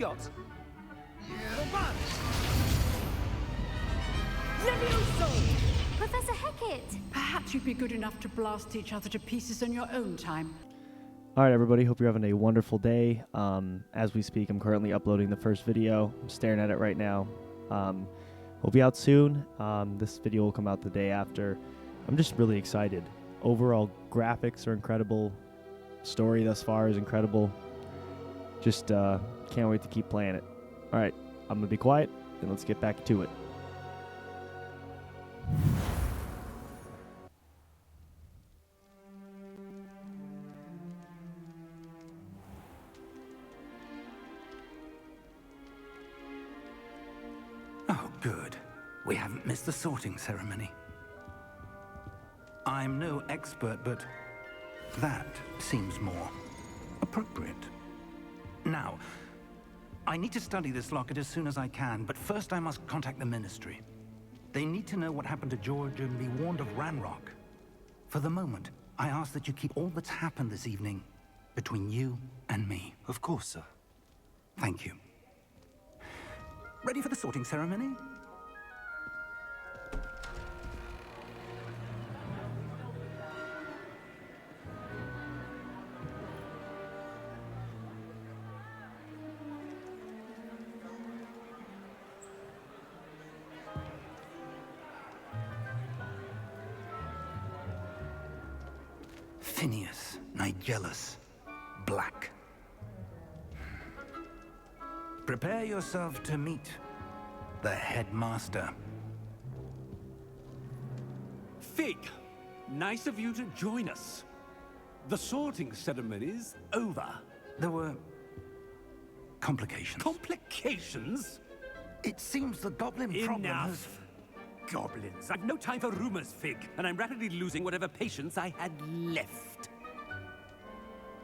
got? Levioso! Professor Hecat! Perhaps you'd be good enough to blast each other to pieces in your own time. All right, everybody. Hope you're having a wonderful day. As we speak, I'm currently uploading the first video. I'm staring at it right now. We'll be out soon. This video will come out the day after. I'm just really excited. Overall, graphics are incredible. Story thus far is incredible. Just can't wait to keep playing it. All right, I'm going to be quiet, and let's get back to it. Oh, good. We haven't missed the sorting ceremony. I'm no expert, but that seems more appropriate. Now, I need to study this locket as soon as I can, but first I must contact the Ministry. They need to know what happened to George and be warned of Ranrock. For the moment, I ask that you keep all that's happened this evening between you and me. Of course, sir. Thank you. Ready for the sorting ceremony? Phineas, Nigellus, Black. Prepare yourself to meet the headmaster. Fig, nice of you to join us. The sorting ceremony's over. There were complications. Complications? It seems the goblin problem has... Enough. Goblins. I've no time for rumors, Fig, and I'm rapidly losing whatever patience I had left.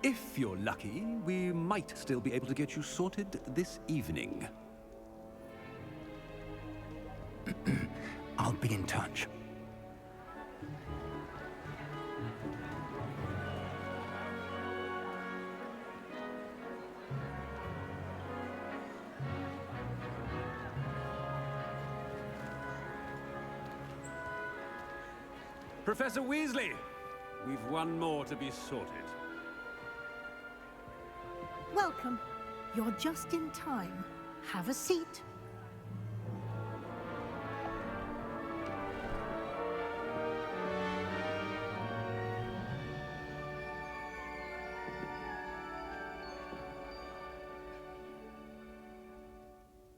If you're lucky, we might still be able to get you sorted this evening. I'll be in touch. Professor Weasley, we've one more to be sorted. Welcome. You're just in time. Have a seat.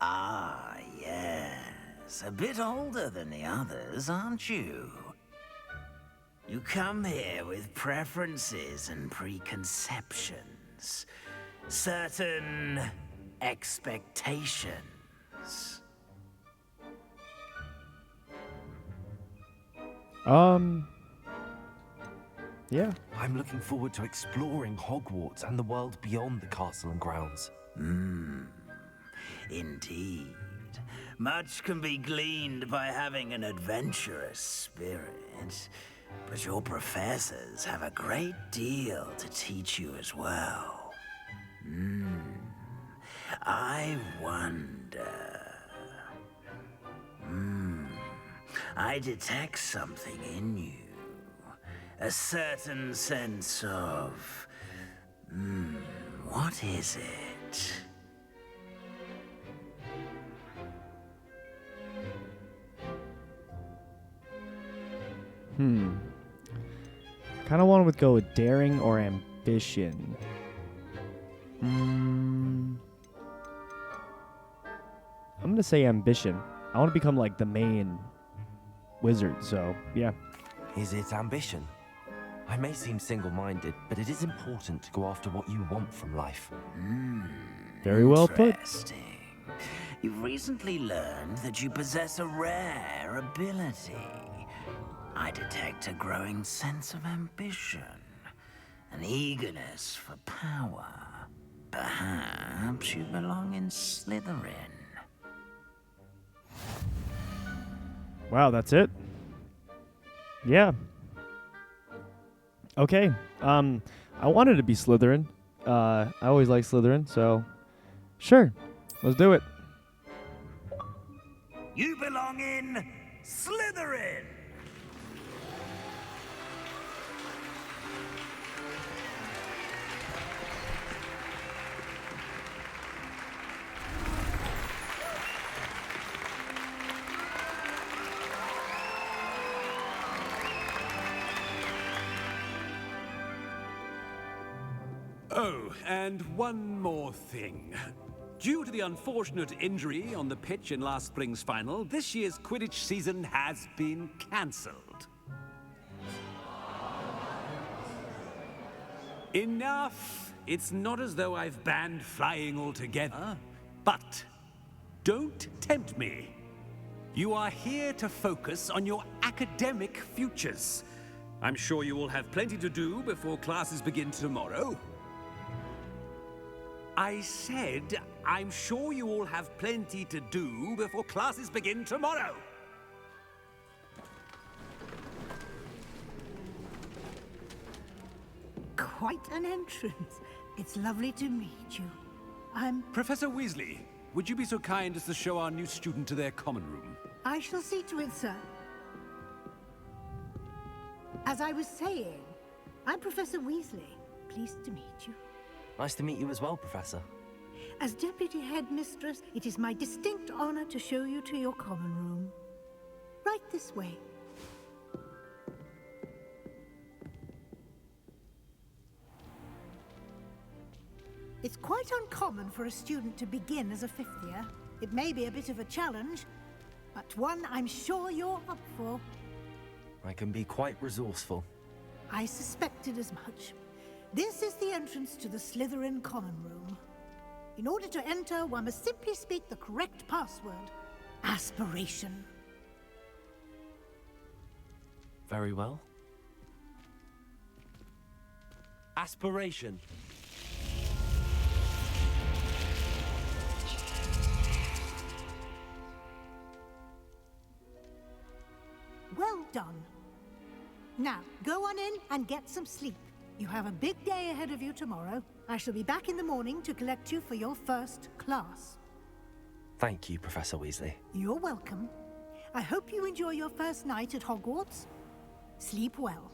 Ah, yes. A bit older than the others, aren't you? You come here with preferences and preconceptions. Certain expectations. Yeah. I'm looking forward to exploring Hogwarts and the world beyond the castle and grounds. Indeed. Much can be gleaned by having an adventurous spirit, but your professors have a great deal to teach you as well. I wonder... I detect something in you. A certain sense of... what is it? Kind of want to go with daring or ambition. I'm going to say ambition. I want to become like the main wizard, so yeah. Is it ambition? I may seem single-minded, but it is important to go after what you want from life. Very well put. Interesting. You've recently learned that you possess a rare ability. I detect a growing sense of ambition, an eagerness for power. Perhaps you belong in Slytherin. Wow, that's it? Yeah. Okay. I wanted to be Slytherin. I always liked Slytherin, so sure. Let's do it. You belong in Slytherin! Oh, and one more thing. Due to the unfortunate injury on the pitch in last spring's final, this year's Quidditch season has been cancelled. Enough! It's not as though I've banned flying altogether, but don't tempt me. You are here to focus on your academic futures. I'm sure you will have plenty to do before classes begin tomorrow. I said, I'm sure you all have plenty to do before classes begin tomorrow. Quite an entrance. It's lovely to meet you. I'm... Professor Weasley, would you be so kind as to show our new student to their common room? I shall see to it, sir. As I was saying, I'm Professor Weasley. Pleased to meet you. Nice to meet you as well, Professor. As Deputy Headmistress, it is my distinct honor to show you to your common room. Right this way. It's quite uncommon for a student to begin as a fifth year. It may be a bit of a challenge, but one I'm sure you're up for. I can be quite resourceful. I suspected as much. This is the entrance to the Slytherin common room. In order to enter, one must simply speak the correct password. Aspiration. Very well. Aspiration. Well done. Now, go on in and get some sleep. You have a big day ahead of you tomorrow. I shall be back in the morning to collect you for your first class. Thank you, Professor Weasley. You're welcome. I hope you enjoy your first night at Hogwarts. Sleep well.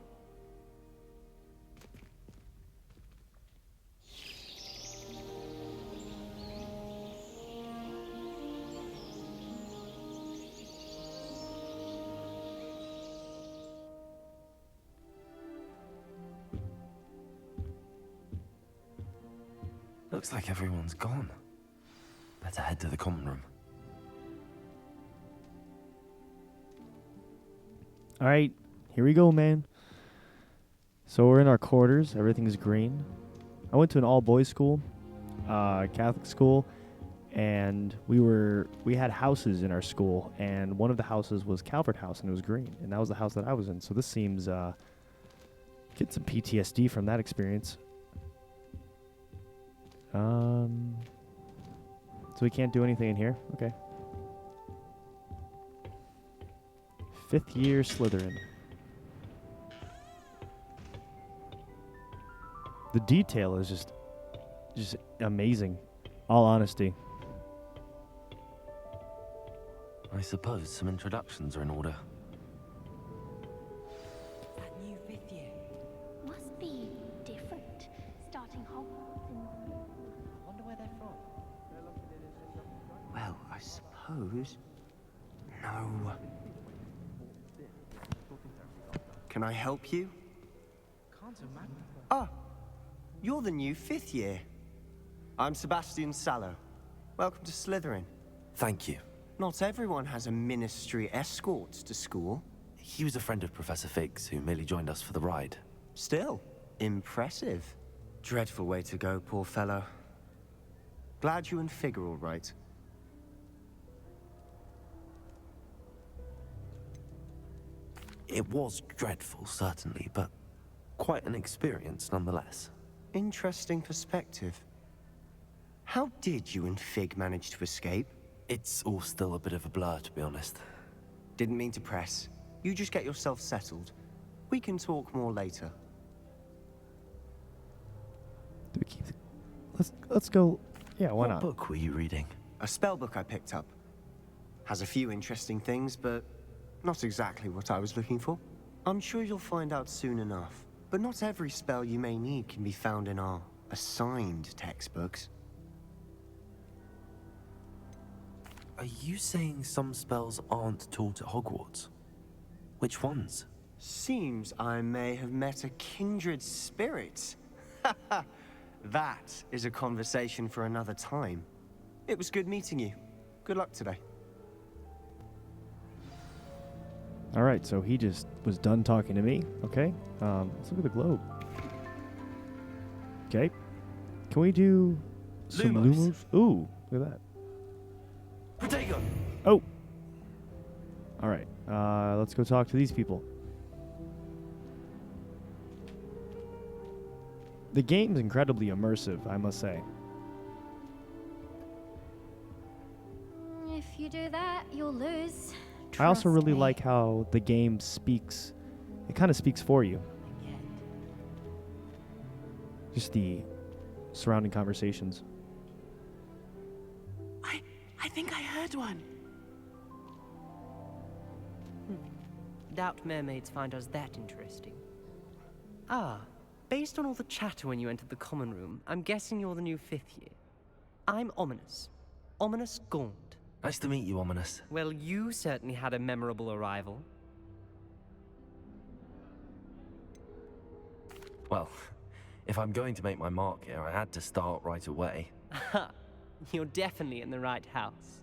Looks like everyone's gone. Better head to the common room. All right, here we go, man. So we're in our quarters. Everything's green. I went to an all-boys school, Catholic school, and we had houses in our school, and one of the houses was Calvert House, and it was green, and that was the house that I was in. So this seems get some PTSD from that experience. So we can't do anything in here. Okay. 5th year Slytherin. The detail is just amazing. All honesty. I suppose some introductions are in order. That new 5th year must be different. Starting Hogwarts in... I wonder where they're from. Well, I suppose... No. Can I help you? Ah, you're the new 5th year. I'm Sebastian Sallow. Welcome to Slytherin. Thank you. Not everyone has a ministry escort to school. He was a friend of Professor Fig's who merely joined us for the ride. Still, impressive. Dreadful way to go, poor fellow. Glad you and Fig are all right. It was dreadful, certainly, but quite an experience nonetheless. Interesting perspective. How did you and Fig manage to escape? It's all still a bit of a blur, to be honest. Didn't mean to press. You just get yourself settled. We can talk more later. Do we keep? Let's go. Yeah, why What not? book were you reading? A spellbook I picked up. Has a few interesting things, but not exactly what I was looking for. I'm sure you'll find out soon enough. But not every spell you may need can be found in our assigned textbooks. Are you saying some spells aren't taught at Hogwarts? Which ones? Seems I may have met a kindred spirit. That is a conversation for another time. It was good meeting you. Good luck today. All right, so he just was done talking to me. Okay, let's look at the globe. Okay, can we do some Lumos? Ooh, look at that. Protego! Oh! All right, let's go talk to these people. The game's incredibly immersive, I must say. If you do that, you'll lose. I also Trust really me. like how the game speaks. It kind of speaks for you. Just the surrounding conversations. I think I heard one. Doubt mermaids find us that interesting. Ah, based on all the chatter when you entered the common room, I'm guessing you're the new 5th year. I'm Ominous. Ominous Gaunt. Nice to meet you, Ominous. Well, you certainly had a memorable arrival. Well, if I'm going to make my mark here, I had to start right away. Ha! You're definitely in the right house.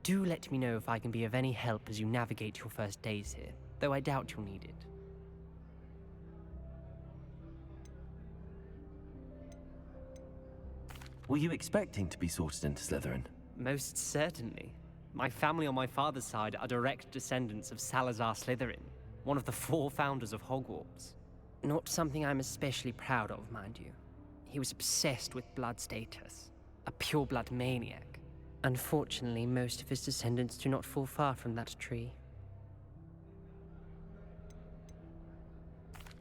Do let me know if I can be of any help as you navigate your first days here, though I doubt you'll need it. Were you expecting to be sorted into Slytherin? Most certainly. My family on my father's side are direct descendants of Salazar Slytherin, one of the 4 founders of Hogwarts. Not something I'm especially proud of, mind you. He was obsessed with blood status, a pure-blood maniac. Unfortunately, most of his descendants do not fall far from that tree.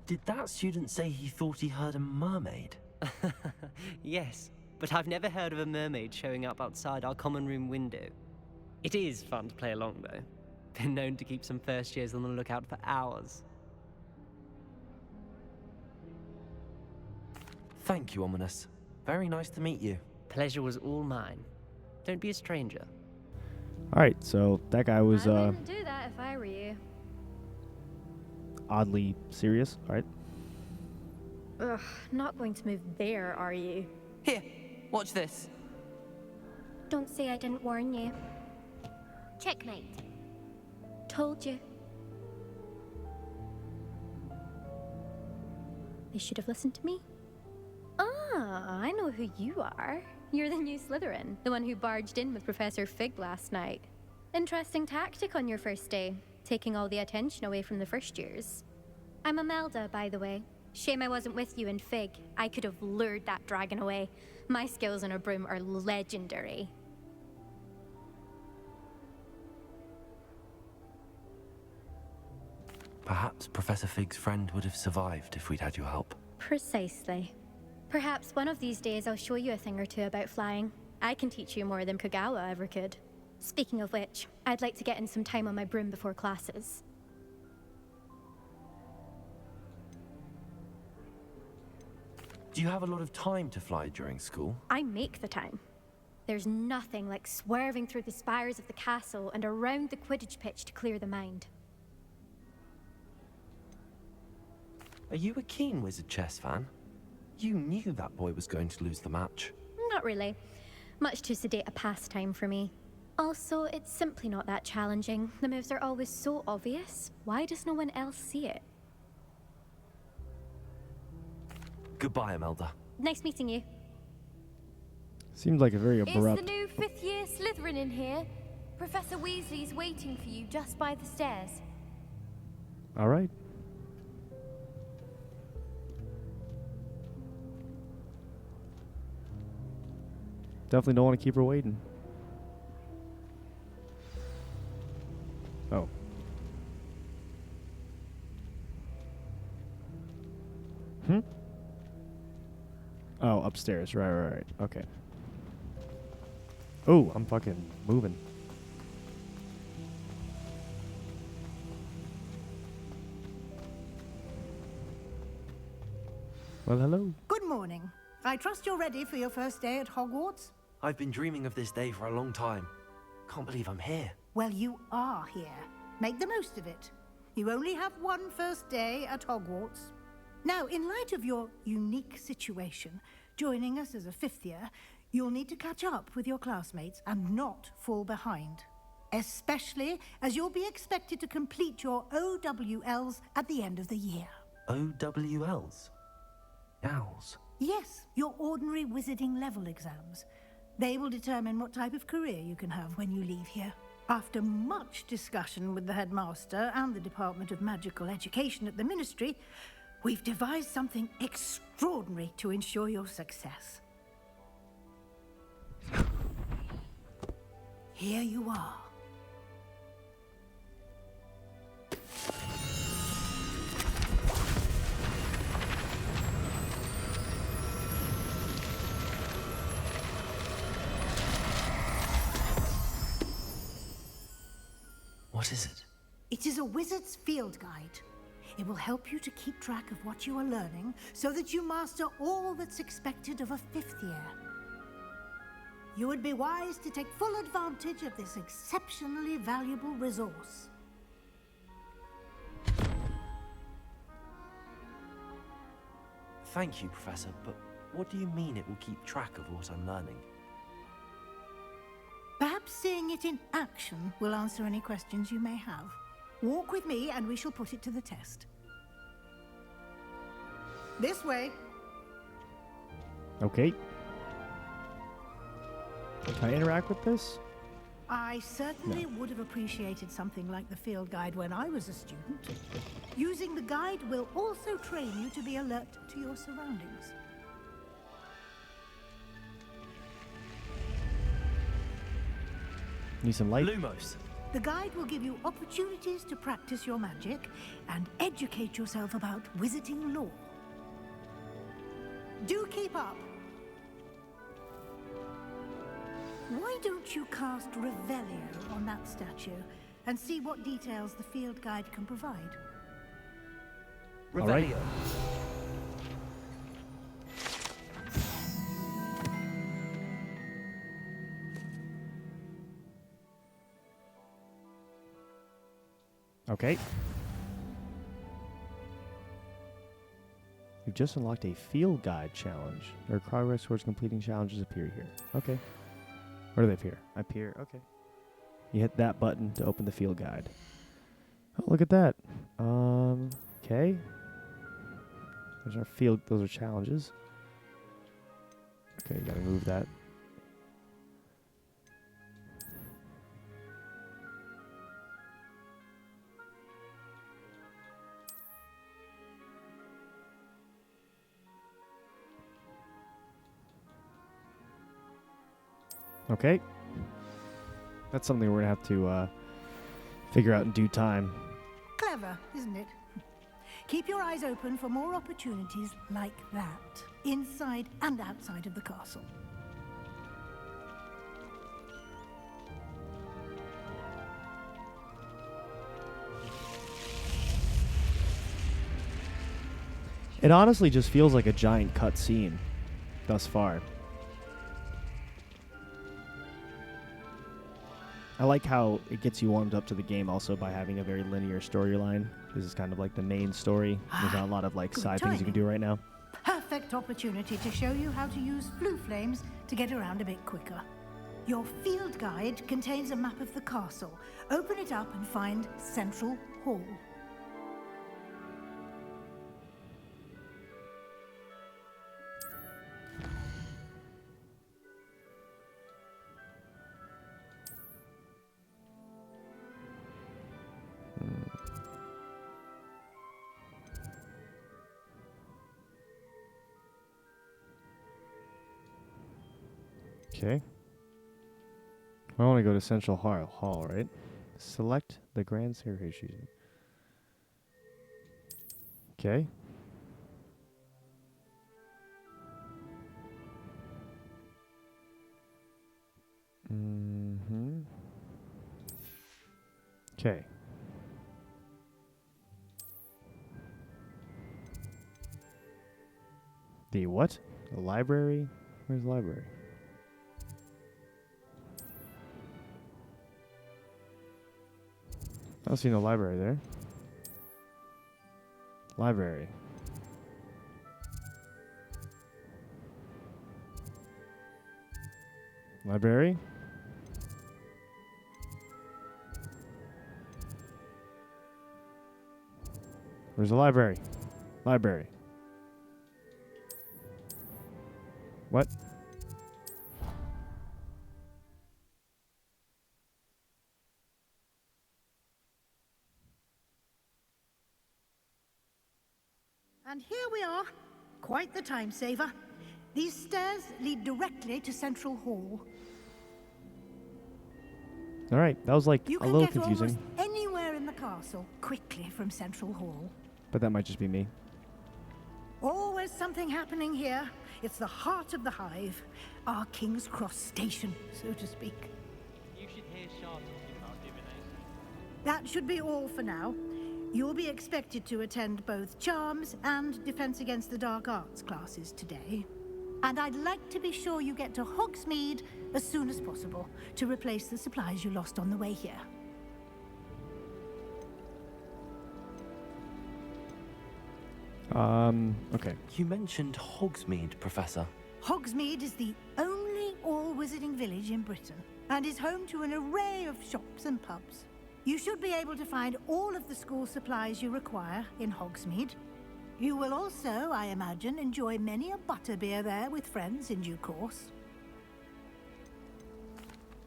Did that student say he thought he heard a mermaid? Yes, but I've never heard of a mermaid showing up outside our common room window. It is fun to play along, though. Been known to keep some first years on the lookout for hours. Thank you, Ominous. Very nice to meet you. Pleasure was all mine. Don't be a stranger. All right, so that guy was I wouldn't do that if I were you. oddly serious. All right. Ugh, not going to move there, are you? Here, watch this. Don't say I didn't warn you. Checkmate. Told you. They should have listened to me. Ah, I know who you are. You're the new Slytherin, the one who barged in with Professor Fig last night. Interesting tactic on your first day, taking all the attention away from the first years. I'm Imelda, by the way. Shame I wasn't with you in Fig. I could have lured that dragon away. My skills on a broom are legendary. Perhaps Professor Fig's friend would have survived if we'd had your help. Precisely. Perhaps one of these days I'll show you a thing or two about flying. I can teach you more than Kagawa ever could. Speaking of which, I'd like to get in some time on my broom before classes. Do you have a lot of time to fly during school? I make the time. There's nothing like swerving through the spires of the castle and around the Quidditch pitch to clear the mind. Are you a keen Wizard chess fan? You knew that boy was going to lose the match. Not really. Much too sedate a pastime for me. Also, it's simply not that challenging. The moves are always so obvious. Why does no one else see it? Goodbye, Imelda. Nice meeting you. Seems like a very Is abrupt. the new 5th year Slytherin in here? Professor Weasley's waiting for you just by the stairs. All right. Definitely don't want to keep her waiting. Oh. Oh, upstairs. Right. Okay. Oh, I'm fucking moving. Well, hello. Good morning. I trust you're ready for your first day at Hogwarts? I've been dreaming of this day for a long time. Can't believe I'm here. Well, you are here. Make the most of it. You only have one first day at Hogwarts. Now, in light of your unique situation, joining us as a fifth year, you'll need to catch up with your classmates and not fall behind. Especially as you'll be expected to complete your OWLs at the end of the year. OWLs? Owls? Yes, your ordinary wizarding level exams. They will determine what type of career you can have when you leave here. After much discussion with the headmaster and the Department of Magical Education at the Ministry, we've devised something extraordinary to ensure your success. Here you are. What is it? It is a wizard's field guide. It will help you to keep track of what you are learning so that you master all that's expected of a fifth year. You would be wise to take full advantage of this exceptionally valuable resource. Thank you, Professor, but what do you mean it will keep track of what I'm learning? Perhaps seeing it in action will answer any questions you may have. Walk with me and we shall put it to the test. This way. Okay. Can I interact with this? I certainly would have appreciated something like the field guide when I was a student. Using the guide will also train you to be alert to your surroundings. Need some light? Lumos! The guide will give you opportunities to practice your magic and educate yourself about wizarding lore. Do keep up! Why don't you cast Revelio on that statue and see what details the field guide can provide? All right. Okay. You've just unlocked a field guide challenge. Your progress towards completing challenges appear here. Okay. Where do they appear? Up here. Okay. You hit that button to open the field guide. Oh, look at that. Okay. There's our field. Those are challenges. Okay, you gotta move that. Okay. That's something we're going to have to figure out in due time. Clever, isn't it? Keep your eyes open for more opportunities like that, inside and outside of the castle. It honestly just feels like a giant cutscene thus far. I like how it gets you warmed up to the game also by having a very linear storyline. This is kind of like the main story. There's not a lot of like side things you can do right now. Perfect opportunity to show you how to use blue flames to get around a bit quicker. Your field guide contains a map of the castle. Open it up and find Central Hall. Okay. I want to go to Central Hall, right? Select the Grand Staircase. Okay. Mm-hmm. Okay. The what? The library? Where's the library? I don't see no library there. Library. Library? Where's the library? Library. What? And here we are. Quite the time saver. These stairs lead directly to Central Hall. All right, that was like You a can little get confusing, almost anywhere in the castle quickly from Central Hall. but that might just be me. Always something happening here. It's the heart of the hive. Our King's Cross station, so to speak. You should hear Charlotte talking about divination. That should be all for now. You'll be expected to attend both Charms and Defense Against the Dark Arts classes today. And I'd like to be sure you get to Hogsmeade as soon as possible to replace the supplies you lost on the way here. Okay. You mentioned Hogsmeade, Professor. Hogsmeade is the only all-wizarding village in Britain and is home to an array of shops and pubs. You should be able to find all of the school supplies you require in Hogsmeade. You will also, I imagine, enjoy many a butterbeer there with friends in due course.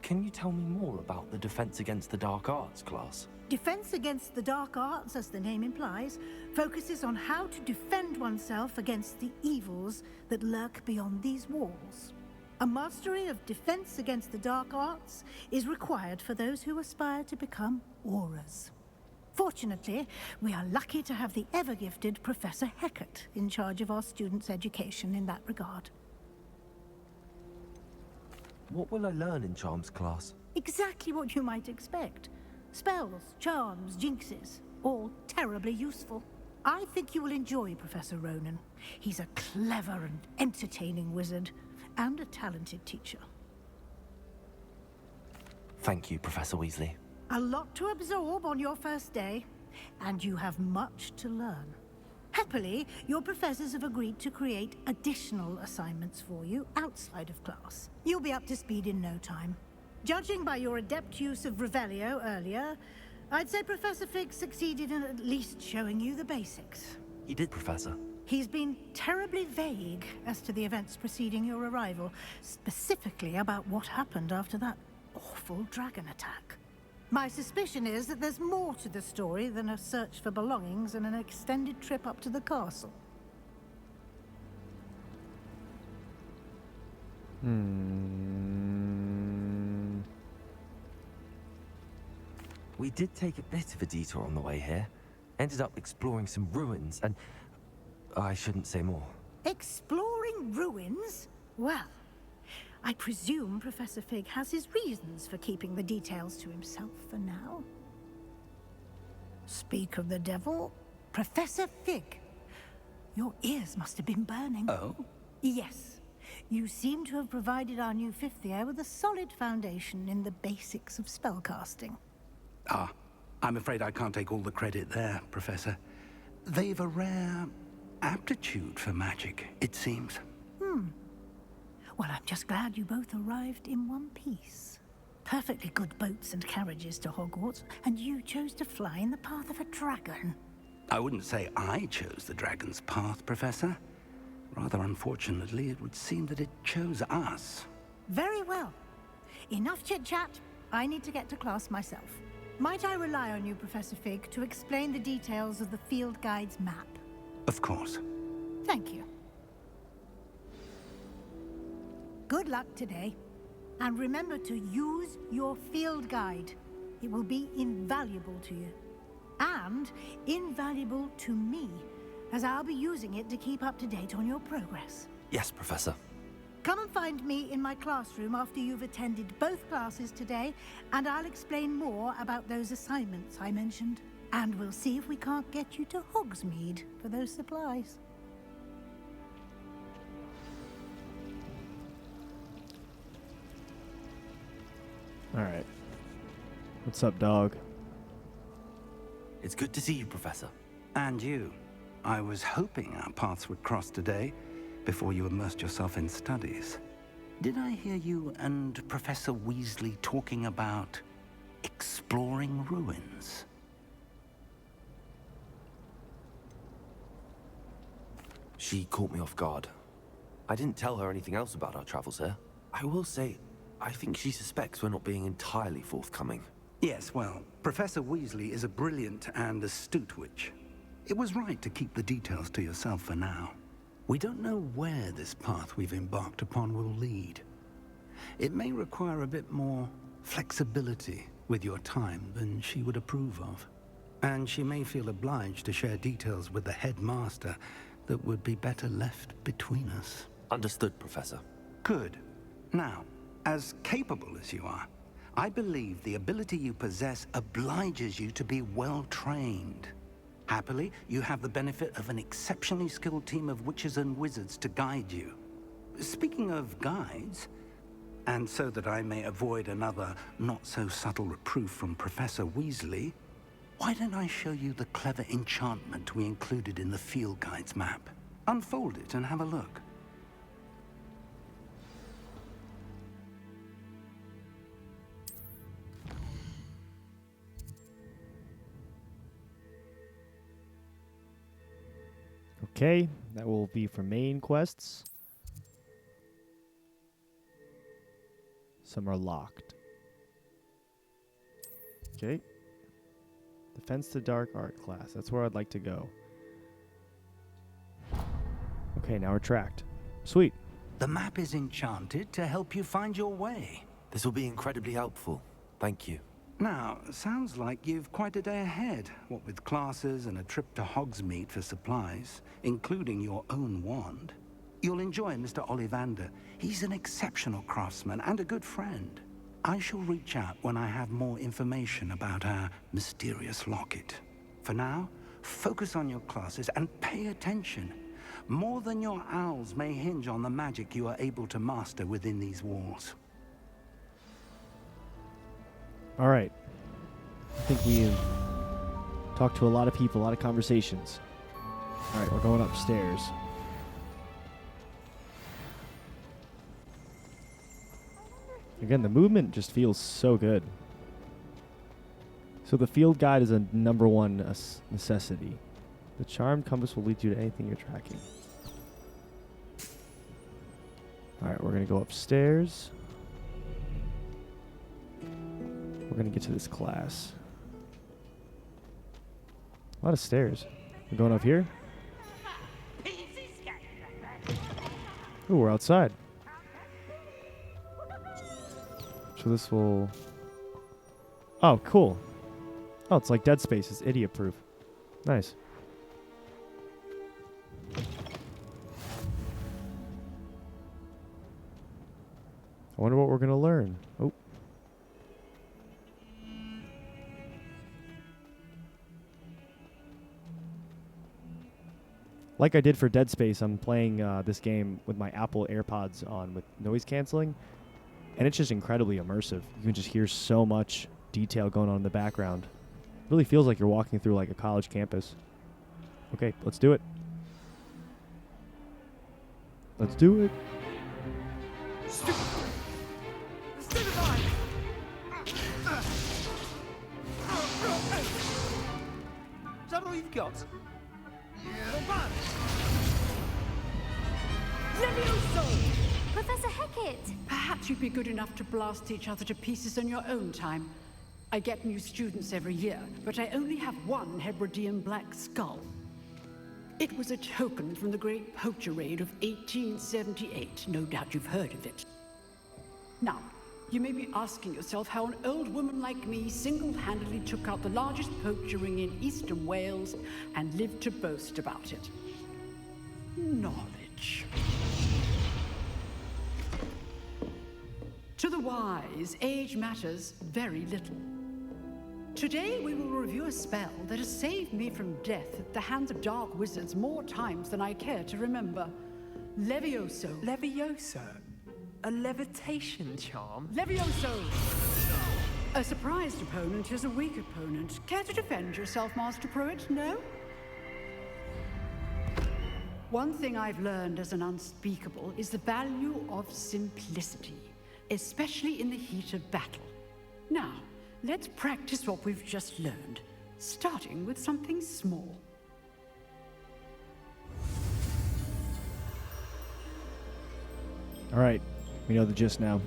Can you tell me more about the Defense Against the Dark Arts class? Defense Against the Dark Arts, as the name implies, focuses on how to defend oneself against the evils that lurk beyond these walls. A mastery of Defense Against the Dark Arts is required for those who aspire to become Aurors. Fortunately, we are lucky to have the ever-gifted Professor Hecat in charge of our students' education in that regard. What will I learn in Charms class? Exactly what you might expect. Spells, charms, jinxes, all terribly useful. I think you will enjoy Professor Ronan. He's a clever and entertaining wizard, and a talented teacher. Thank you, Professor Weasley. A lot to absorb on your first day, and you have much to learn. Happily, your professors have agreed to create additional assignments for you outside of class. You'll be up to speed in no time. Judging by your adept use of Revelio earlier, I'd say Professor Fig succeeded in at least showing you the basics. He did, Professor. He's been terribly vague as to the events preceding your arrival, specifically about what happened after that awful dragon attack. My suspicion is that there's more to the story than a search for belongings and an extended trip up to the castle. We did take a bit of a detour on the way here. Ended up exploring some ruins and... I shouldn't say more. Exploring ruins? Well, I presume Professor Fig has his reasons for keeping the details to himself for now. Speak of the devil, Professor Fig. Your ears must have been burning. Oh? Yes. You seem to have provided our new fifth year with a solid foundation in the basics of spellcasting. Ah, I'm afraid I can't take all the credit there, Professor. They've a rare aptitude for magic, it seems. Well, I'm just glad you both arrived in one piece. Perfectly good boats and carriages to Hogwarts, and you chose to fly in the path of a dragon. I wouldn't say I chose the dragon's path, Professor. Rather unfortunately, it would seem that it chose us. Very well. Enough chit-chat. I need to get to class myself. Might I rely on you, Professor Fig, to explain the details of the field guide's map? Of course. Thank you. Good luck today. And remember to use your field guide. It will be invaluable to you. And invaluable to me, as I'll be using it to keep up to date on your progress. Yes, Professor. Come and find me in my classroom after you've attended both classes today, and I'll explain more about those assignments I mentioned. And we'll see if we can't get you to Hogsmeade for those supplies. Alright. What's up, dog? It's good to see you, Professor. And you. I was hoping our paths would cross today, before you immersed yourself in studies. Did I hear you and Professor Weasley talking about exploring ruins? She caught me off guard. I didn't tell her anything else about our travels here. I will say, I think she suspects we're not being entirely forthcoming. Yes, well, Professor Weasley is a brilliant and astute witch. It was right to keep the details to yourself for now. We don't know where this path we've embarked upon will lead. It may require a bit more flexibility with your time than she would approve of. And she may feel obliged to share details with the headmaster that would be better left between us. Understood, Professor. Good. Now, as capable as you are, I believe the ability you possess obliges you to be well trained. Happily, you have the benefit of an exceptionally skilled team of witches and wizards to guide you. Speaking of guides, and so that I may avoid another not-so-subtle reproof from Professor Weasley, why don't I show you the clever enchantment we included in the field guide's map? Unfold it and have a look. Okay, that will be for main quests. Some are locked. Okay. Defense to Dark Art class. That's where I'd like to go. Okay, now we're tracked. Sweet. The map is enchanted to help you find your way. This will be incredibly helpful. Thank you. Now, sounds like you've quite a day ahead, what with classes and a trip to Hogsmeade for supplies, including your own wand. You'll enjoy Mr. Ollivander. He's an exceptional craftsman and a good friend. I shall reach out when I have more information about our mysterious locket. For now, focus on your classes and pay attention. More than your owls may hinge on the magic you are able to master within these walls. All right. I think we've talked to a lot of people, a lot of conversations. All right, we're going upstairs. Again, the movement just feels so good. So the field guide is a #1 necessity. The charmed compass will lead you to anything you're tracking. All right, we're going to go upstairs. We're going to get to this class. A lot of stairs. We're going up here. Ooh, we're outside. So this will... Oh, cool. Oh, it's like Dead Space. It's idiot-proof. Nice. I wonder what we're going to learn. Oh. Like I did for Dead Space, I'm playing this game with my Apple AirPods on with noise canceling, and it's just incredibly immersive. You can just hear so much detail going on in the background. It really feels like you're walking through like a college campus. Okay, let's do it. Let's do it. Is that all you've got? Professor Hecat! Perhaps you'd be good enough to blast each other to pieces on your own time. I get new students every year, but I only have one Hebridean black skull. It was a token from the Great Poacher Raid of 1878. No doubt you've heard of it. Now, you may be asking yourself how an old woman like me single-handedly took out the largest poacher ring in eastern Wales and lived to boast about it. Knowledge. wise, age matters very little. Today we will review a spell that has saved me from death at the hands of dark wizards more times than I care to remember. Levioso. Levioso? A levitation charm? Levioso! A surprised opponent is a weak opponent. Care to defend yourself, Master Pruitt? No? One thing I've learned as an unspeakable is the value of simplicity, especially in the heat of battle. Now, let's practice what we've just learned, starting with something small. All right, we know the gist now.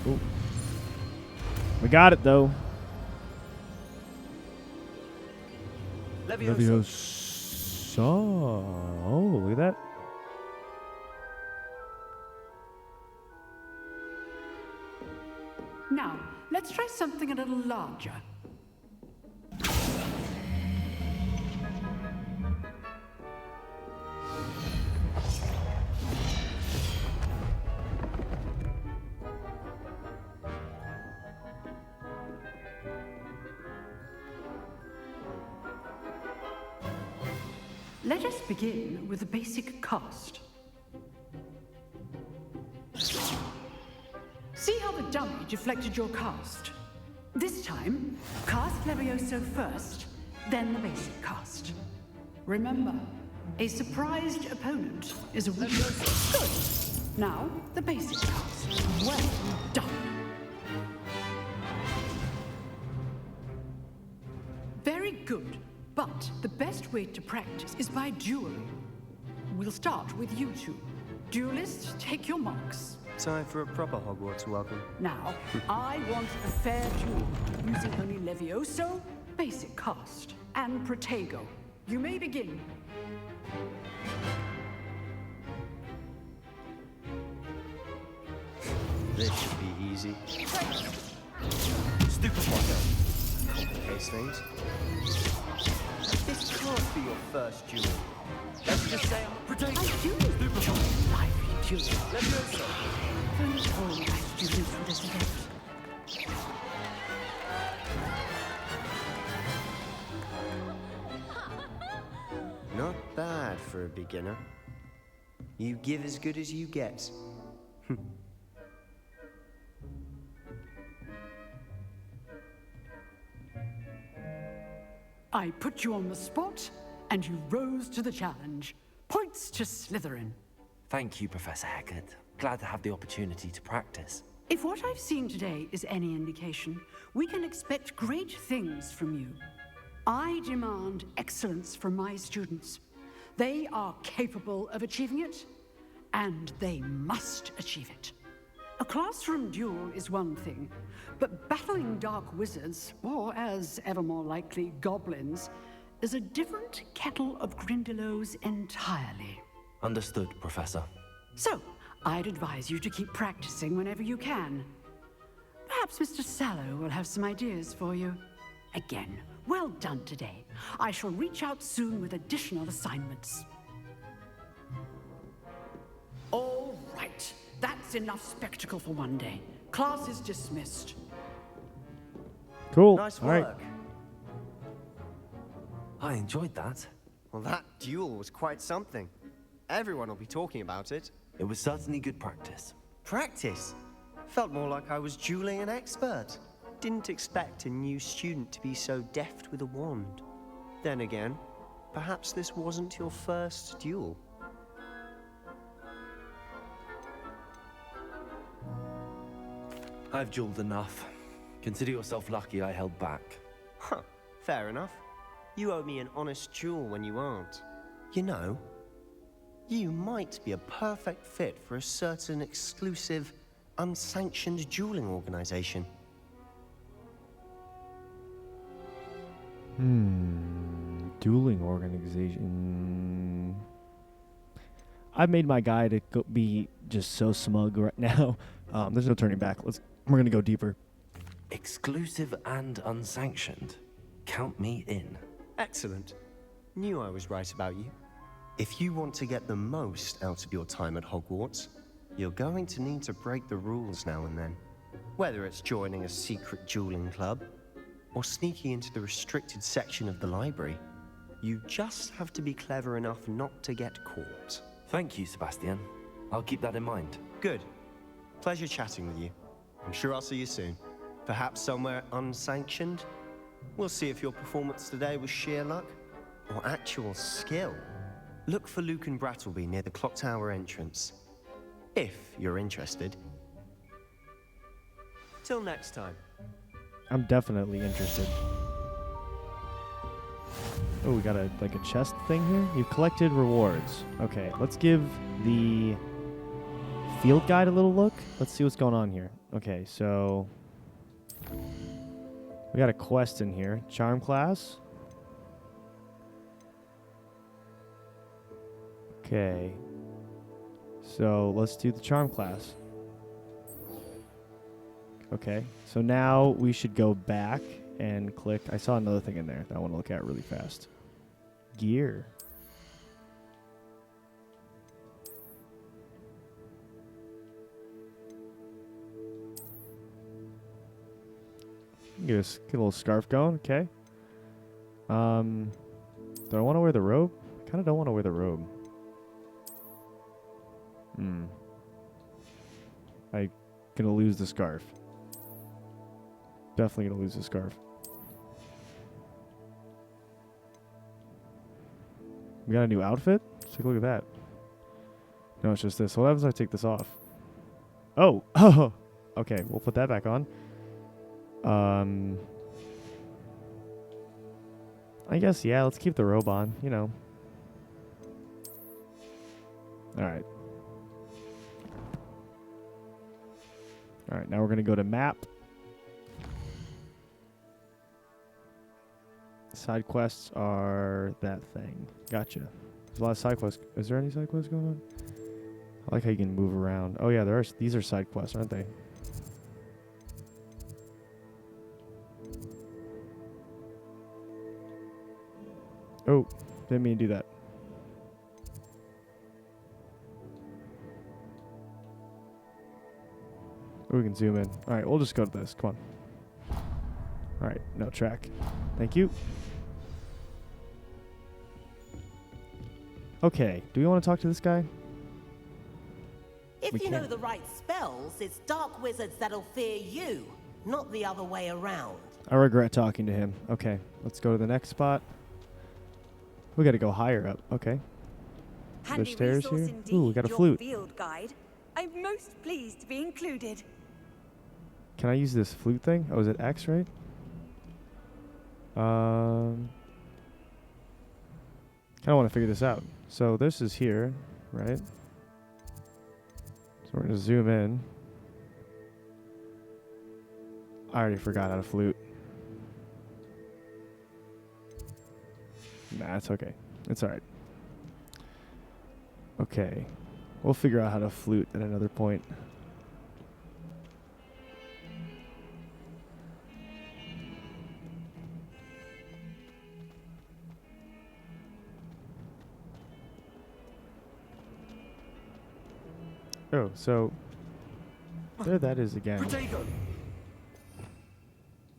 Ooh. We got it though. Leviosa. Oh, look at that. Now, let's try something a little larger. Let us begin with the basic cast. See how the dummy deflected your cast? This time, cast Levioso first, then the basic cast. Remember, a surprised opponent is a weak. Good. Now, the basic cast. Well done. Very good. But the best way to practice is by dueling. We'll start with you two. Duelists, take your marks. Time for a proper Hogwarts welcome. Now, I want a fair duel, using only Levioso, basic cast, and Protego. You may begin. This should be easy. Stupid complicates things. This can't be your first duel. Let's just say I'm Protego. Lively duel. Levioso. If only all my students would have left. Not bad for a beginner. You give as good as you get. I put you on the spot, and you rose to the challenge. Points to Slytherin. Thank you, Professor Hecat. Glad to have the opportunity to practice. If what I've seen today is any indication, we can expect great things from you. I demand excellence from my students. They are capable of achieving it, and they must achieve it. A classroom duel is one thing, but battling dark wizards, or as ever more likely, goblins, is a different kettle of Grindylows entirely. Understood, Professor. So, I'd advise you to keep practicing whenever you can. Perhaps Mr. Sallow will have some ideas for you. Again, well done today. I shall reach out soon with additional assignments. All right. That's enough spectacle for one day. Class is dismissed. Cool. Nice All right. work. I enjoyed that. Well, that duel was quite something. Everyone will be talking about it. It was certainly good practice. Practice? Felt more like I was dueling an expert. Didn't expect a new student to be so deft with a wand. Then again, perhaps this wasn't your first duel. I've dueled enough. Consider yourself lucky I held back. Huh, fair enough. You owe me an honest duel when you aren't. You know, you might be a perfect fit for a certain exclusive, unsanctioned dueling organization. Dueling organization. I've made my guy to be just so smug right now. There's no turning back. We're gonna go deeper. Exclusive and unsanctioned. Count me in. Excellent. Knew I was right about you. If you want to get the most out of your time at Hogwarts, you're going to need to break the rules now and then. Whether it's joining a secret dueling club, or sneaking into the restricted section of the library, you just have to be clever enough not to get caught. Thank you, Sebastian. I'll keep that in mind. Good. Pleasure chatting with you. I'm sure I'll see you soon. Perhaps somewhere unsanctioned? We'll see if your performance today was sheer luck or actual skill. Look for Luke and Brattleby near the clock tower entrance, if you're interested. Till next time. I'm definitely interested. Oh, we got a chest thing here. You've collected rewards. Okay, let's give the field guide a little look. Let's see what's going on here. Okay, so we got a quest in here. Charm class. Okay. So let's do the charm class. Okay, so now we should go back and click. I saw another thing in there that I want to look at really fast. Gear. Get a little scarf going, okay. Do I want to wear the robe? I kind of don't want to wear the robe. I'm gonna lose the scarf. Definitely gonna lose the scarf. We got a new outfit? Let's take a look at that. No, it's just this. What happens if I take this off? Oh! Oh! Okay, we'll put that back on. I guess, yeah, let's keep the robe on, you know. Alright. Alright, now we're gonna go to map. Side quests are that thing. Gotcha. There's a lot of side quests. Is there any side quests going on? I like how you can move around. Oh yeah, there are. These are side quests, aren't they? Oh, didn't mean to do that. Oh, we can zoom in. All right, we'll just go to this. Come on. All right, no track. Thank you. Okay, do we want to talk to this guy? If you know the right spells, it's dark wizards that'll fear you, not the other way around. I regret talking to him. Okay, let's go to the next spot. We got to go higher up. Okay. There's stairs here. Ooh, we got a flute. Field guide. I'm most pleased to be included. Can I use this flute thing? Oh, is it X, right? Kind of want to figure this out. So this is here, right? So we're going to zoom in. I already forgot how to flute. Nah, it's okay. It's alright. Okay. We'll figure out how to flute at another point. Oh, so there that is again.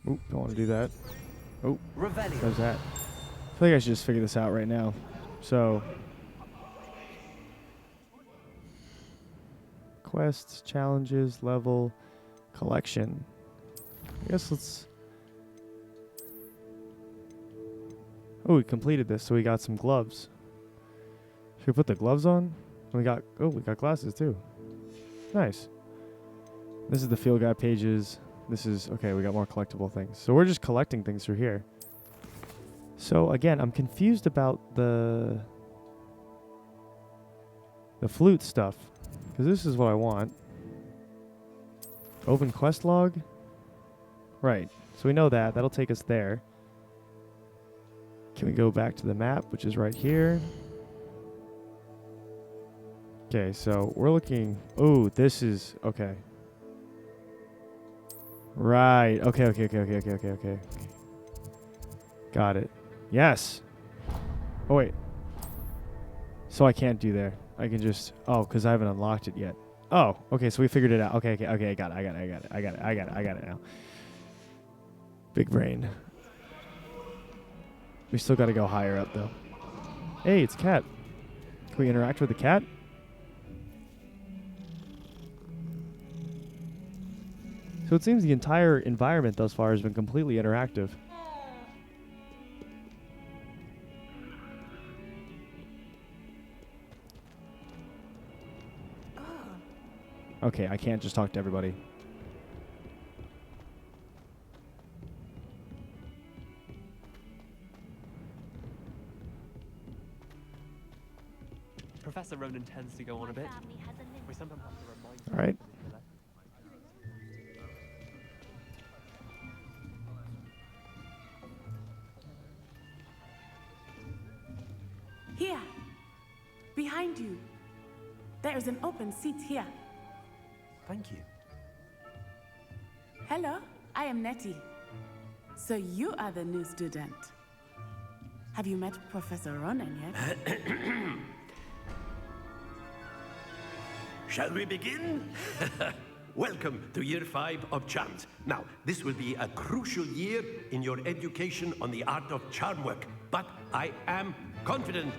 Oop, don't want to do that. Oh, there's that. I feel like I should just figure this out right now. So, quests, challenges, level, collection. I guess let's... Oh, we completed this, so we got some gloves. Should we put the gloves on? We got glasses too. Nice. This is the field guide pages. This is, okay, we got more collectible things. So we're just collecting things through here. So again, I'm confused about the flute stuff, because this is what I want. Open quest log. Right. So we know that. That'll take us there. Can we go back to the map, which is right here? Okay, so we're looking... Oh, this is... Okay. Right. Okay. Got it. Yes. Oh, wait. So I can't do there. I can just... Oh, because I haven't unlocked it yet. Oh, okay, so we figured it out. Okay, I got it now. Big brain. We still got to go higher up, though. Hey, it's Cat. Can we interact with the cat? So it seems the entire environment thus far has been completely interactive. Okay, I can't just talk to everybody. Professor Ronan tends to go on a bit. We sometimes have to remind him. All right. Here. Behind you. There is an open seat here. Thank you. Hello, I am Nettie. So you are the new student. Have you met Professor Ronan yet? Shall we begin? Welcome to Year 5 of Charms. Now, this will be a crucial year in your education on the art of charm work, but I am confident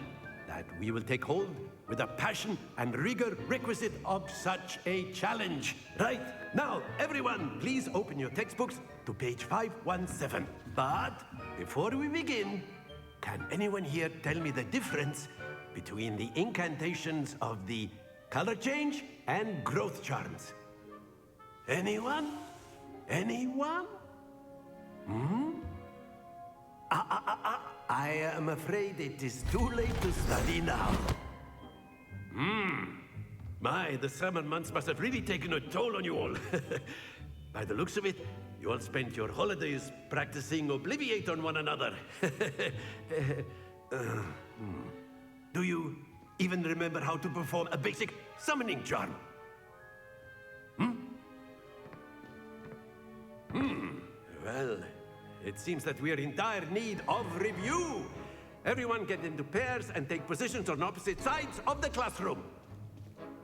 that we will take hold with the passion and rigor requisite of such a challenge. Right, now, everyone, please open your textbooks to page 517. But before we begin, can anyone here tell me the difference between the incantations of the color change and growth charms? Anyone? Anyone? I am afraid it is too late to study now. My, the summer months must have really taken a toll on you all. By the looks of it, you all spent your holidays practicing Obliviate on one another. Do you even remember how to perform a basic summoning charm? Well, it seems that we are in dire need of review. Everyone get into pairs and take positions on opposite sides of the classroom.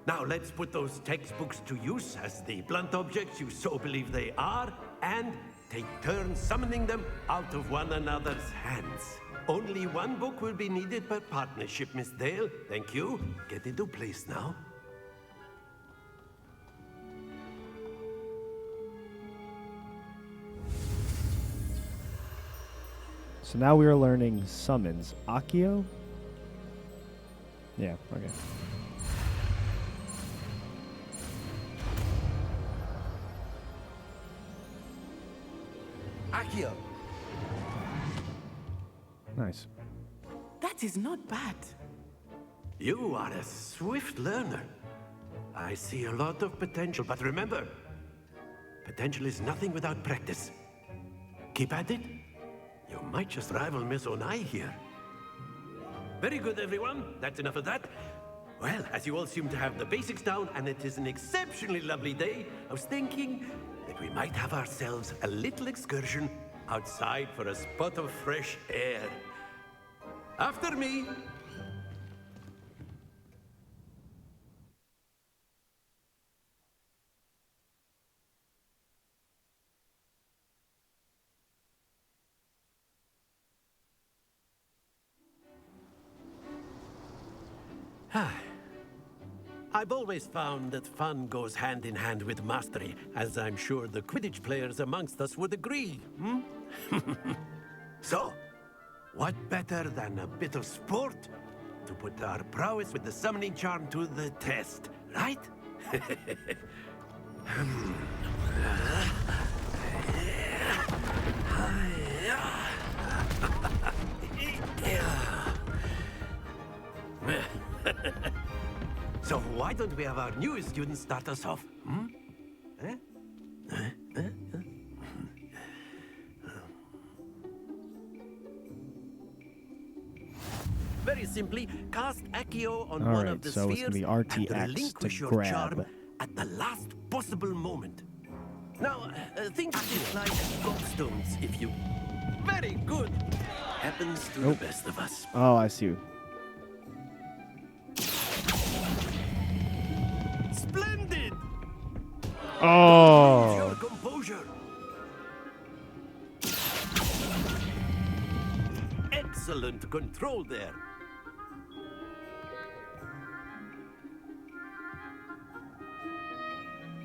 Now let's put those textbooks to use as the blunt objects you so believe they are, and take turns summoning them out of one another's hands. Only one book will be needed per partnership, Miss Dale. Thank you. Get into place now. So now we are learning summons. Accio? Yeah, okay. Accio. Nice. That is not bad. You are a swift learner. I see a lot of potential, but remember, potential is nothing without practice. Keep at it. You might just rival Miss Onai here. Very good, everyone. That's enough of that. Well, as you all seem to have the basics down, and it is an exceptionally lovely day, I was thinking that we might have ourselves a little excursion outside for a spot of fresh air. After me. I've always found that fun goes hand in hand with mastery, as I'm sure the Quidditch players amongst us would agree. So, what better than a bit of sport to put our prowess with the summoning charm to the test, right? So why don't we have our newest student start us off? Very simply, cast Accio on one of the so spheres it's gonna be RTX and relinquish to your grab. charm at the last possible moment. Now, think of it like gobstones, if you... Very good! Happens to the best of us. Oh, I see. Oh. Your composure. Excellent control there.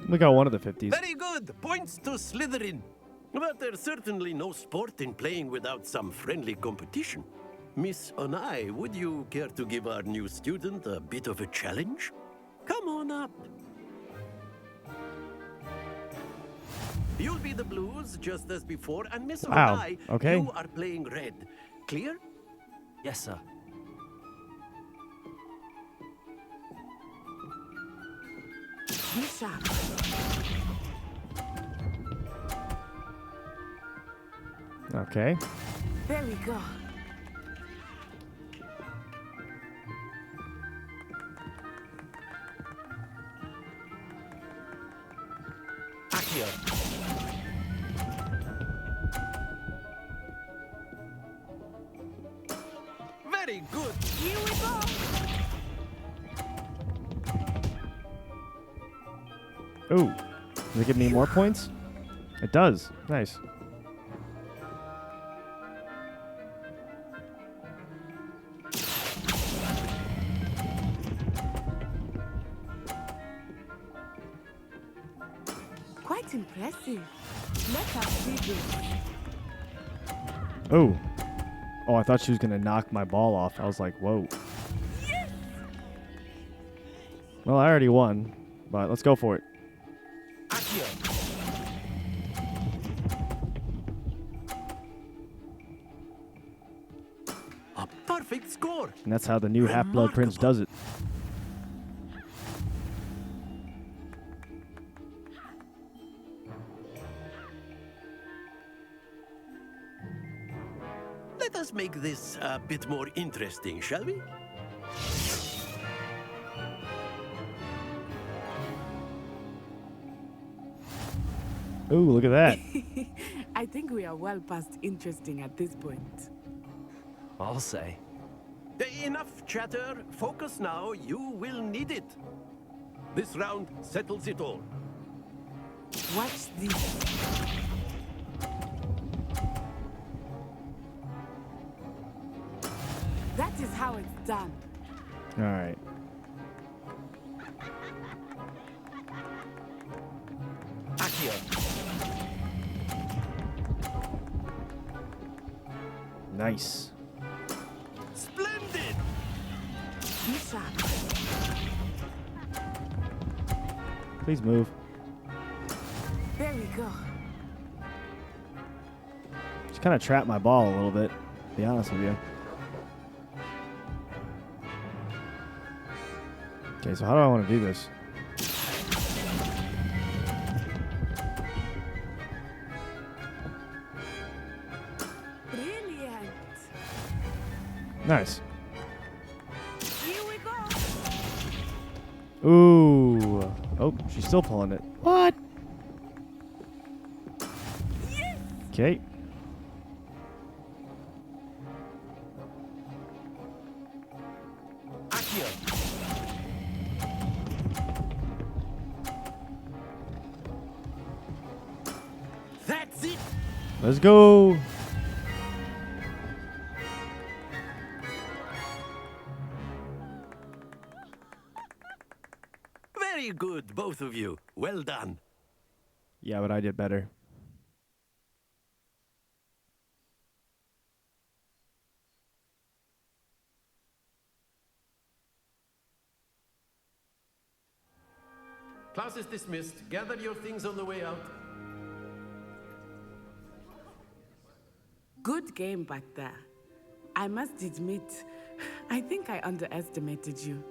We got one of the 50s. Very good. Points to Slytherin. But there's certainly no sport in playing without some friendly competition. Miss Onai, would you care to give our new student a bit of a challenge? Come on up. You'll be the blues just as before, and Miss Wow. Onai, Okay. you are playing red. Clear? Yes, sir. Be sharp. Okay. There we go. Accio. Very good. Here we go. Ooh. Does it give me more points? It does. Nice. Quite impressive. Let us see this. Oh. Oh, I thought she was going to knock my ball off. I was like, whoa. Well, I already won, but let's go for it. Accio. A perfect score. And that's how the new Half-Blood Prince does it. Let us make this a bit more interesting, shall we? Ooh, look at that. I think we are well past interesting at this point. I'll say. Enough chatter. Focus now. You will need it. This round settles it all. Watch this. That is how it's done. All right. Accio. Nice. Splendid. Be sharp. Please move. There we go. Just kind of trapped my ball a little bit, to be honest with you. Okay, so how do I want to do this? Brilliant. Nice. Here we go. Ooh. Oh, she's still pulling it. What? Okay. Accio. That's it. Let's go. Very good, both of you. Well done. Yeah, but I did better. Class is dismissed. Gather your things on the way out. Good game back there. I must admit, I think I underestimated you.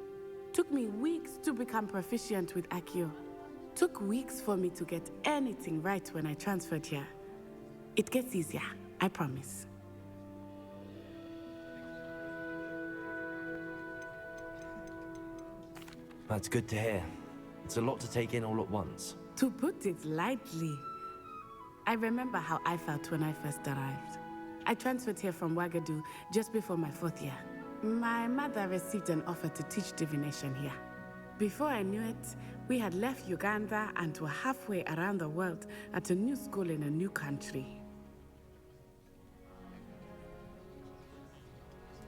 Took me weeks to become proficient with Accio. Took weeks for me to get anything right when I transferred here. It gets easier, I promise. That's good to hear. It's a lot to take in all at once. To put it lightly, I remember how I felt when I first arrived. I transferred here from Wagadu just before my 4th year. My mother received an offer to teach divination here. Before I knew it, we had left Uganda and were halfway around the world at a new school in a new country.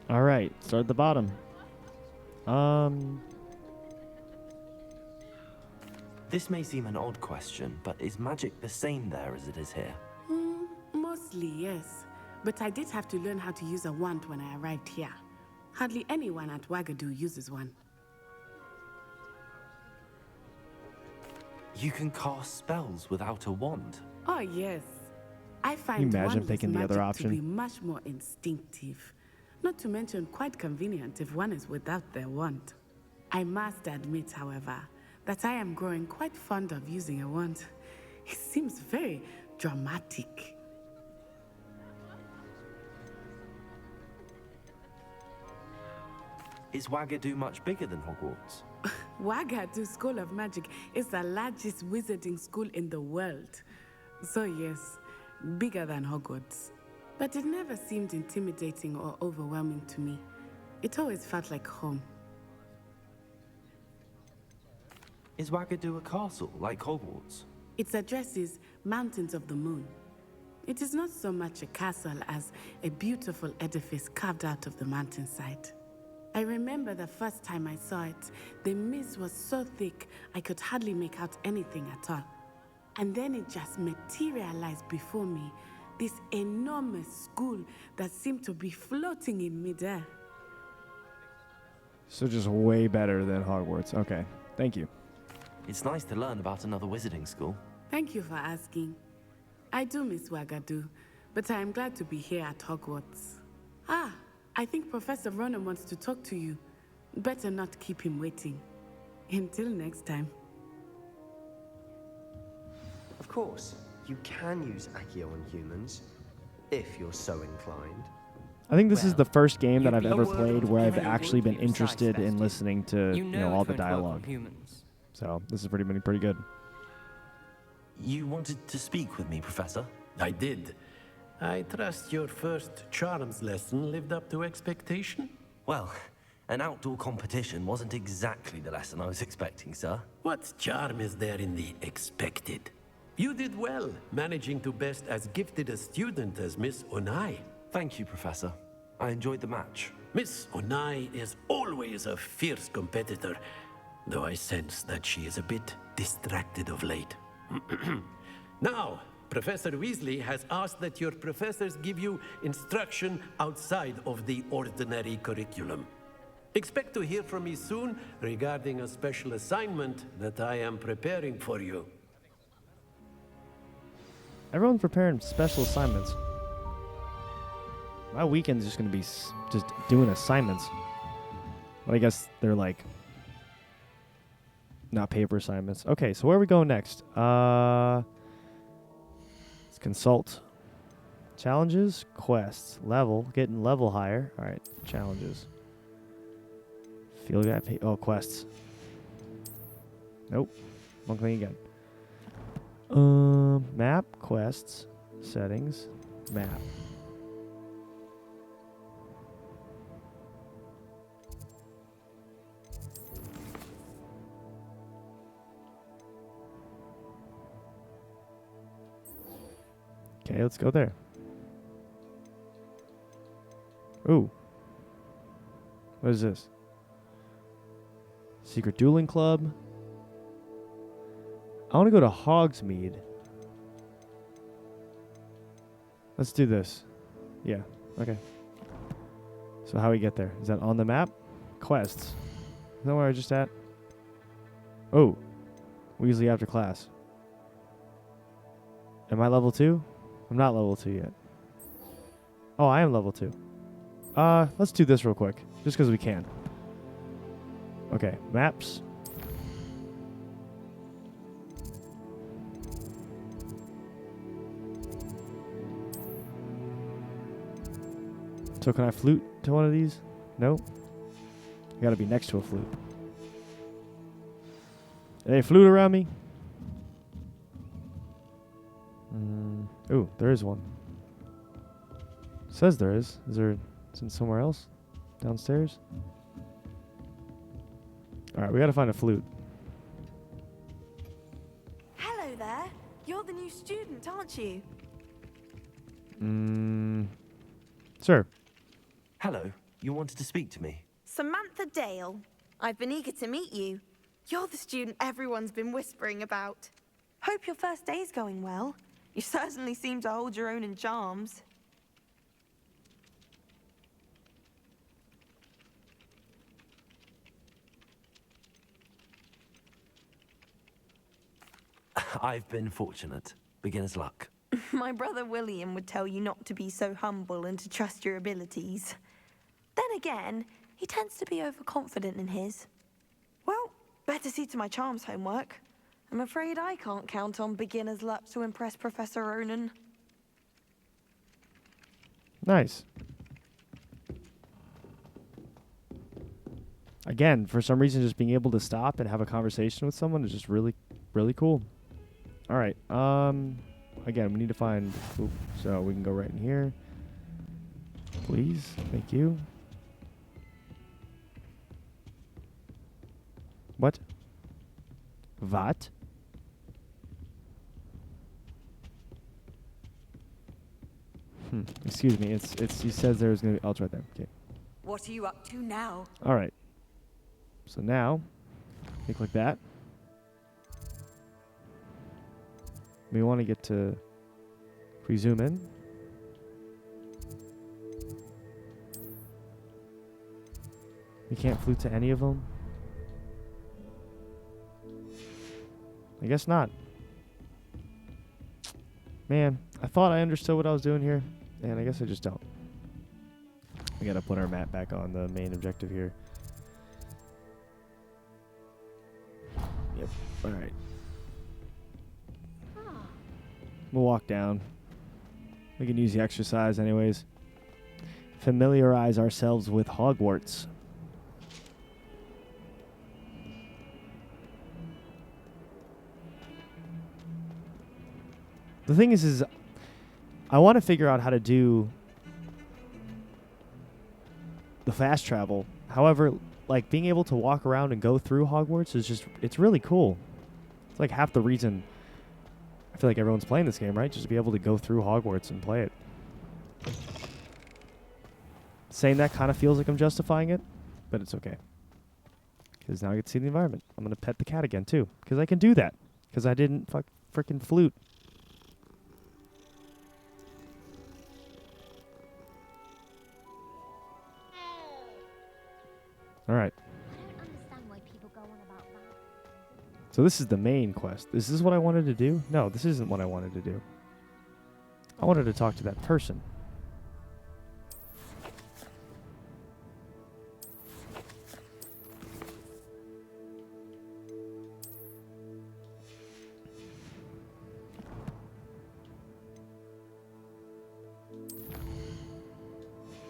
All right, start at the bottom. This may seem an odd question, but is magic the same there as it is here? Mostly, yes. But I did have to learn how to use a wand when I arrived here. Hardly anyone at Wagadu uses one. You can cast spells without a wand? Oh, yes. I Can find you imagine wandless picking the other magic to be option? much more instinctive. Not to mention quite convenient if one is without their wand. I must admit, however, that I am growing quite fond of using a wand. It seems very dramatic. Is Wagadu much bigger than Hogwarts? Wagadu School of Magic is the largest wizarding school in the world. So yes, bigger than Hogwarts. But it never seemed intimidating or overwhelming to me. It always felt like home. Is Wagadu a castle, like Hogwarts? Its address is Mountains of the Moon. It is not so much a castle as a beautiful edifice carved out of the mountainside. I remember the first time I saw it, the mist was so thick I could hardly make out anything at all. And then it just materialized before me, this enormous school that seemed to be floating in midair. So just way better than Hogwarts. Okay, thank you. It's nice to learn about another wizarding school. Thank you for asking. I do miss Wagadu, but I am glad to be here at Hogwarts. Ah, I think Professor Ronan wants to talk to you. Better not keep him waiting. Until next time. Of course, you can use Accio on humans, if you're so inclined. I think this is the first game that I've ever played where I've actually been interested in listening to all the dialogue. So this is pretty good. You wanted to speak with me, Professor? I did. I trust your first charms lesson lived up to expectation? Well, an outdoor competition wasn't exactly the lesson I was expecting, sir. What charm is there in the expected? You did well, managing to best as gifted a student as Miss Onai. Thank you, Professor. I enjoyed the match. Miss Onai is always a fierce competitor, though I sense that she is a bit distracted of late. Now, Professor Weasley has asked that your professors give you instruction outside of the ordinary curriculum. Expect to hear from me soon regarding a special assignment that I am preparing for you. Everyone's preparing special assignments. My weekend's just going to be just doing assignments. But I guess they're like not paper assignments. Okay, so where are we going next? Let's consult. Challenges, quests, level, getting level higher. All right, challenges. Field guide, quests. Nope. One thing again. Map, quests, settings, map. Okay, let's go there. Ooh. What is this? Secret Dueling Club. I want to go to Hogsmeade. Let's do this. Yeah, okay. So how we get there? Is that on the map? Quests. Is that where I just at? Oh. Weasley after class. Am I level 2? I'm not level 2 yet. Oh, I am level 2. Let's do this real quick. Just because we can. Okay, maps. So can I flute to one of these? No? I gotta be next to a flute. Hey, flute around me? Ooh, there is one. Says there is. Is there somewhere else? Downstairs? Alright, we gotta find a flute. Hello there. You're the new student, aren't you? Sure. Hello, you wanted to speak to me? Samantha Dale. I've been eager to meet you. You're the student everyone's been whispering about. Hope your first day's going well. You certainly seem to hold your own in charms. I've been fortunate. Beginner's luck. My brother William would tell you not to be so humble and to trust your abilities. Then again, he tends to be overconfident in his. Well, better see to my charms homework. I'm afraid I can't count on beginner's luck to impress Professor Ronan. Nice. Again, for some reason, just being able to stop and have a conversation with someone is just really, really cool. All right. Again, we need to find. Oops, so we can go right in here. Please, thank you. What? What? Excuse me. It's. He says there's gonna be. Oh, it's right there. Okay. What are you up to now? All right. So now, think like that. We want to get to. If we zoom in. We can't flute to any of them. I guess not. Man, I thought I understood what I was doing here, and I guess I just don't. We gotta put our map back on the main objective here. Yep. All right. We'll walk down. We can use the exercise anyways. Familiarize ourselves with Hogwarts. The thing is I want to figure out how to do the fast travel. However, like being able to walk around and go through Hogwarts is just, it's really cool. It's like half the reason I feel like everyone's playing this game, right? Just to be able to go through Hogwarts and play it. Saying that kind of feels like I'm justifying it, but it's okay. Because now I get to see the environment. I'm going to pet the cat again, too. Because I can do that. Because I didn't freaking flute. All right. So this is the main quest. Is this what I wanted to do? No, this isn't what I wanted to do. I wanted to talk to that person.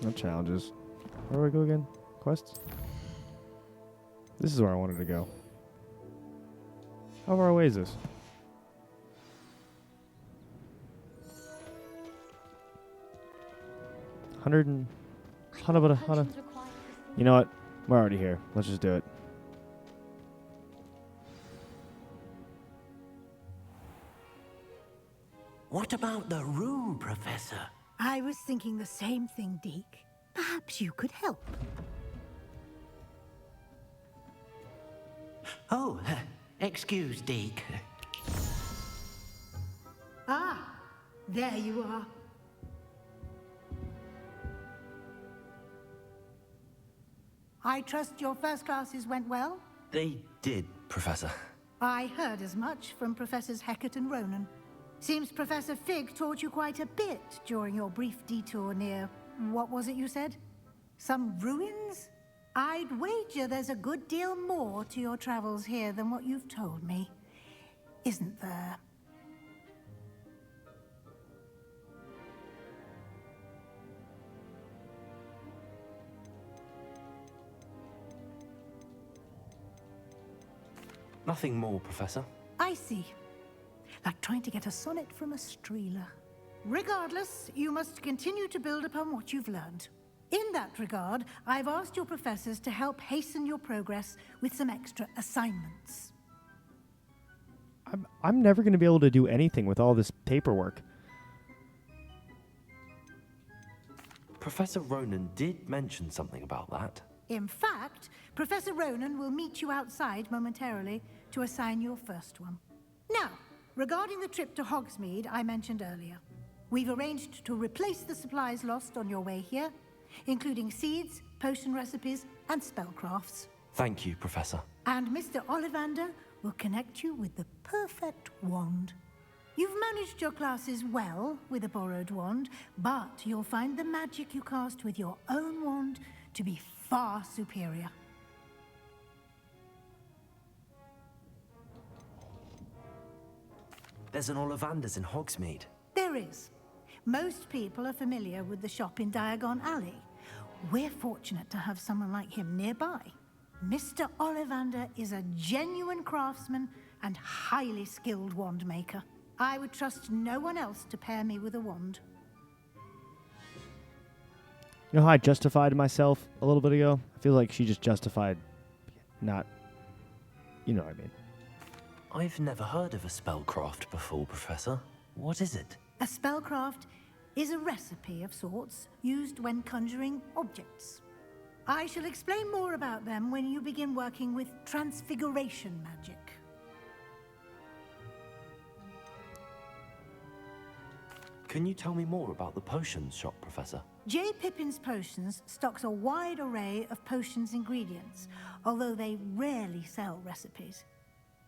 No challenges. Where do I go again? Quests? This is where I wanted to go. How far away is this? You know what? We're already here. Let's just do it. What about the room, Professor? I was thinking the same thing, Deke. Perhaps you could help. Oh, excuse, Deke. Ah, there you are. I trust your first classes went well? They did, Professor. I heard as much from Professors Hecat and Ronan. Seems Professor Fig taught you quite a bit during your brief detour near... what was it you said? Some ruins? I'd wager there's a good deal more to your travels here than what you've told me. Isn't there? Nothing more, Professor. I see. Like trying to get a sonnet from a streeler. Regardless, you must continue to build upon what you've learned. In that regard, I've asked your professors to help hasten your progress with some extra assignments. I'm never going to be able to do anything with all this paperwork. Professor Ronan did mention something about that. In fact, Professor Ronan will meet you outside momentarily to assign your first one. Now, regarding the trip to Hogsmeade I mentioned earlier, we've arranged to replace the supplies lost on your way here, including seeds, potion recipes, and spellcrafts. Thank you, Professor. And Mr. Ollivander will connect you with the perfect wand. You've managed your classes well with a borrowed wand, but you'll find the magic you cast with your own wand to be far superior. There's an Ollivander's in Hogsmeade. There is. Most people are familiar with the shop in Diagon Alley. We're fortunate to have someone like him nearby. Mr. Ollivander is a genuine craftsman and highly skilled wand maker. I would trust no one else to pair me with a wand. You know how I justified myself a little bit ago? I feel like she just justified not... You know what I mean. I've never heard of a spellcraft before, Professor. What is it? A spellcraft is a recipe of sorts used when conjuring objects. I shall explain more about them when you begin working with transfiguration magic. Can you tell me more about the potions shop, Professor? J. Pippin's Potions stocks a wide array of potions ingredients, although they rarely sell recipes.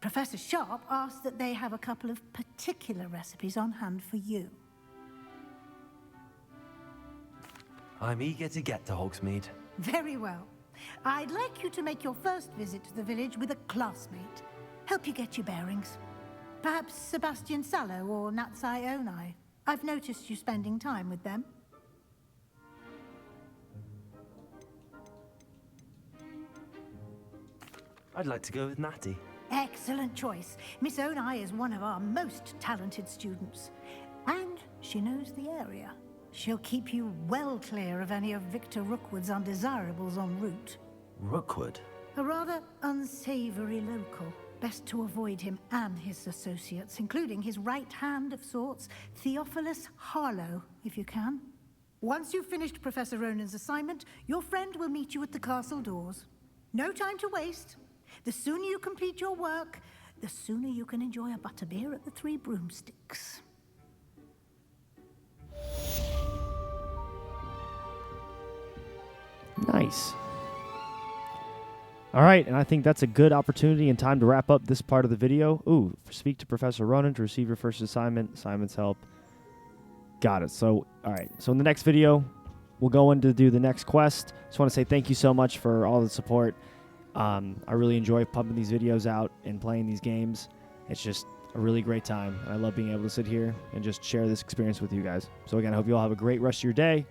Professor Sharp asked that they have a couple of particular recipes on hand for you. I'm eager to get to Hogsmeade. Very well. I'd like you to make your first visit to the village with a classmate. Help you get your bearings. Perhaps Sebastian Sallow or Natsai Onai. I've noticed you spending time with them. I'd like to go with Natty. Excellent choice. Miss Onai is one of our most talented students. And she knows the area. She'll keep you well clear of any of Victor Rookwood's undesirables en route. Rookwood? A rather unsavory local. Best to avoid him and his associates, including his right hand of sorts, Theophilus Harlow, if you can. Once you've finished Professor Ronan's assignment, your friend will meet you at the castle doors. No time to waste. The sooner you complete your work, the sooner you can enjoy a butterbeer at the Three Broomsticks. Nice. All right, and I think that's a good opportunity and time to wrap up this part of the video. Ooh, speak to Professor Ronan to receive your first assignment. Assignments help. Got it. So, all right. So in the next video, we'll go in to do the next quest. Just want to say thank you so much for all the support. I really enjoy pumping these videos out and playing these games. It's just a really great time. I love being able to sit here and just share this experience with you guys. So again, I hope you all have a great rest of your day.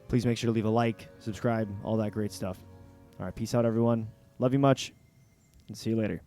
Please make sure to leave a like, subscribe, all that great stuff. All right, peace out, everyone. Love you much, and see you later.